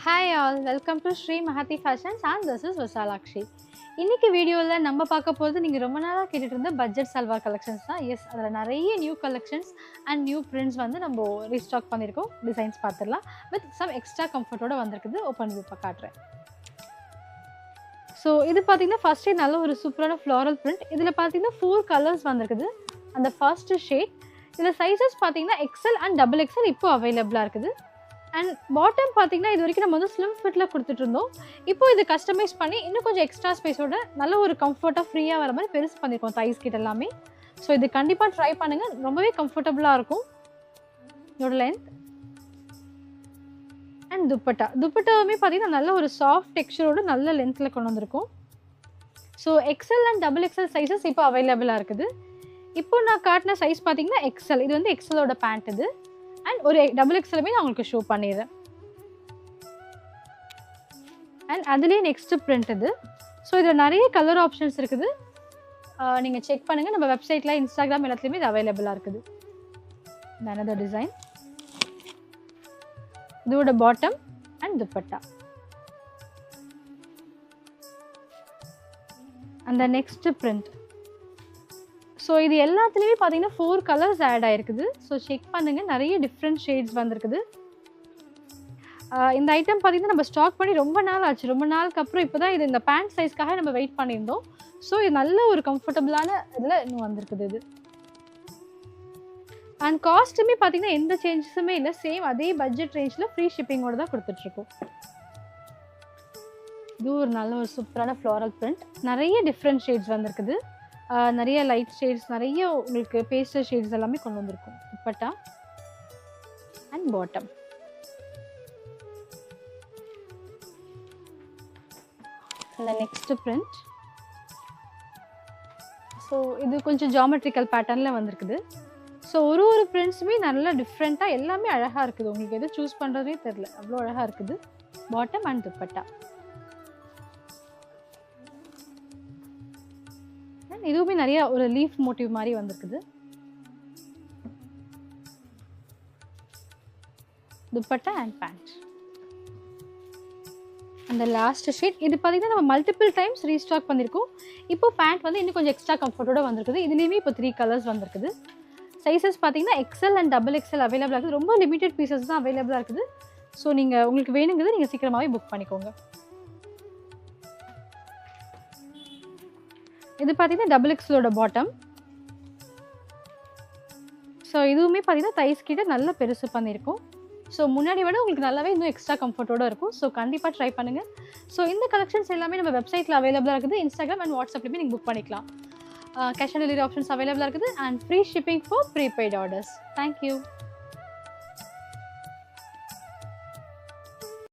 Hi all, welcome to Sri Mahati Fashions and this is Vasalakshi. இன்னைக்கு வீடியோல நம்ம பார்க்க போறது நீங்க ரொம்ப நாளா கேட்டுட்டு இருந்த பட்ஜெட் சல்வார் கலெக்ஷன்ஸ் தான். எஸ், அதுல நிறைய new collections and new prints வந்து நம்ம ரீஸ்டாக் பண்ணியிருக்கோம். டிசைன்ஸ் பார்த்துடலாம். வித் சம் எக்ஸ்ட்ரா கம்ஃபர்ட்டோட வந்திருக்குது. ஓப்பன் வியூ காட்டுறேன். ஸோ இது பார்த்தீங்கன்னா ஃபர்ஸ்டே நல்ல ஒரு சூப்பரான ஃப்ளாரல் பிரிண்ட். இதில் பார்த்தீங்கன்னா 4 கலர்ஸ் வந்திருக்குது. அந்த ஃபர்ஸ்ட் ஷேட் இதில் சைஸஸ் பார்த்தீங்கன்னா எக்ஸல் அண்ட் டபுள் எக்ஸல் இப்போ அவைலபிளாக இருக்குது. அண்ட் பாட்டம் பார்த்தீங்கன்னா இது வரைக்கும் நம்ம வந்து ஸ்லிம் ஃபிட்டில் கொடுத்துட்டு இருந்தோம். இப்போ இது கஸ்டமைஸ் பண்ணி இன்னும் கொஞ்சம் எக்ஸ்ட்ரா ஸ்பேஸோட நல்ல ஒரு கம்ஃபர்ட்டாக ஃப்ரீயாக வர மாதிரி பெருசு பண்ணியிருக்கோம் தைஸ் கிட்ட எல்லாமே. ஸோ இது கண்டிப்பாக ட்ரை பண்ணுங்கள், ரொம்பவே கம்ஃபர்டபுளாக இருக்கும். இதோட லென்த் அண்ட் துப்பட்டாவுமே பார்த்தீங்கன்னா நல்ல ஒரு சாஃப்ட் டெக்ஸ்சரோட நல்ல லென்த்தில் கொண்டு வந்திருக்கும். So XL and double XL sizes இப்போ அவைலபிளாக இருக்குது. இப்போ நான் காட்டின சைஸ் பார்த்தீங்கன்னா எக்ஸல். இது வந்து எக்ஸலோட பேண்ட் இது. அண்ட் ஒரு டபுள் எக்ஸலுமே நான் உங்களுக்கு ஷோ பண்ணிடுறேன். அண்ட் அதுலேயே நெக்ஸ்ட் பிரிண்ட் இது. ஸோ இதில் நிறைய கலர் ஆப்ஷன்ஸ் இருக்குது. நீங்கள் செக் பண்ணுங்கள். நம்ம வெப்சைட்டில், இன்ஸ்டாகிராம் எல்லாத்துலேயுமே இது அவைலபிளாக இருக்குது. another design. இதோட பாட்டம் அண்ட் துப்பட்டா. அந்த நெக்ஸ்ட் பிரிண்ட். ஸோ இது எல்லாத்துலேயுமே பார்த்தீங்கன்னா 4 கலர்ஸ் ஆட் ஆகிருக்குது. ஸோ செக் பண்ணுங்கள், நிறைய டிஃப்ரெண்ட் ஷேட்ஸ் வந்திருக்குது. இந்த ஐட்டம் பார்த்தீங்கன்னா நம்ம ஸ்டாக் பண்ணி ரொம்ப நாள் ஆச்சு. ரொம்ப நாளுக்கு அப்புறம் இப்போ தான் இது இந்த பேண்ட் சைஸ்க்காக நம்ம வெயிட் பண்ணியிருந்தோம். ஸோ இது நல்ல ஒரு கம்ஃபர்டபுளான இதில் இன்னும் வந்திருக்குது இது. அண்ட் காஸ்ட்டுமே பார்த்தீங்கன்னா எந்த சேஞ்சஸுமே இல்லை. சேம் அதே பட்ஜெட் ரேஞ்சில் ஃப்ரீ ஷிப்பிங்கோடு தான் கொடுத்துட்ருக்கோம். இது ஒரு நல்ல ஒரு சூப்பரான ஃப்ளாரல் பிரிண்ட். நிறைய டிஃப்ரெண்ட் ஷேட்ஸ் வந்திருக்குது. நிறைய லைட் ஷேட்ஸ், நிறைய உங்களுக்கு பேஸ்டல் ஷேட்ஸ் எல்லாமே கொண்டு வந்திருக்கும். Dupatta and bottom. அந்த நெக்ஸ்ட் பிரிண்ட். ஸோ இது கொஞ்சம் ஜாமெட்ரிக்கல் பேட்டர்னில் வந்திருக்குது. ஸோ ஒரு பிரிண்ட்ஸுமே நல்லா டிஃப்ரெண்ட்டாக எல்லாமே அழகாக இருக்குது. உங்களுக்கு எது சூஸ் பண்ணுறதே தெரில, அவ்வளோ அழகாக இருக்குது. Bottom and dupatta. இதுவுமே நிறைய ஒரு லீஃப் மோட்டிவ் மாதிரி வந்திருக்குது. Dupatta and pant. அந்த லாஸ்ட் ஷேட் இது பார்த்தீங்கன்னா நம்ம மல்டிபிள் டைம்ஸ் ரீஸ்டாக் பண்ணியிருக்கோம். இப்போ பேண்ட் வந்து இன்னும் கொஞ்சம் எக்ஸ்ட்ரா கம்ஃபர்ட்டோட வந்திருக்குது. இதுலேயுமே இப்போ 3 கலர்ஸ் வந்திருக்குது. சைஸஸ் பார்த்தீங்கன்னா எக்ஸல் அண்ட் டபுள் எக்ஸல் அவைலபிளாக இருக்குது. ரொம்ப லிமிடெட் பீசஸ் தான் அவைலபிளாக இருக்குது. ஸோ நீங்கள் உங்களுக்கு வேணுங்கிறது நீங்கள் சீக்கிரமாகவே புக் பண்ணிக்கோங்க. இது பார்த்தீங்கன்னா டபுள் எக்ஸலோட பாட்டம். ஸோ இதுவுமே பார்த்தீங்கன்னா தைஸ் கிட்ட நல்லா பெருசு பண்ணியிருக்கோம். ஸோ முன்னாடி விட உங்களுக்கு நல்லாவே இன்னும் எக்ஸ்ட்ரா கம்ஃபர்ட்டோட இருக்கும். ஸோ கண்டிப்பாக ட்ரை பண்ணுங்கள். ஸோ இந்த கலெக்ஷன்ஸ் எல்லாமே நம்ம வெப்சைட்டில் அவைலபிளாக இருக்குது. இன்ஸ்டாகிராம் அண்ட் வாட்ஸ்அப்லேயுமே நீங்கள் புக் பண்ணிக்கலாம். கேஷ் ஆன் டெலிவரி ஆப்ஷன்ஸ் அவைலபிளாக இருக்குது. And free shipping for prepaid orders. Thank you.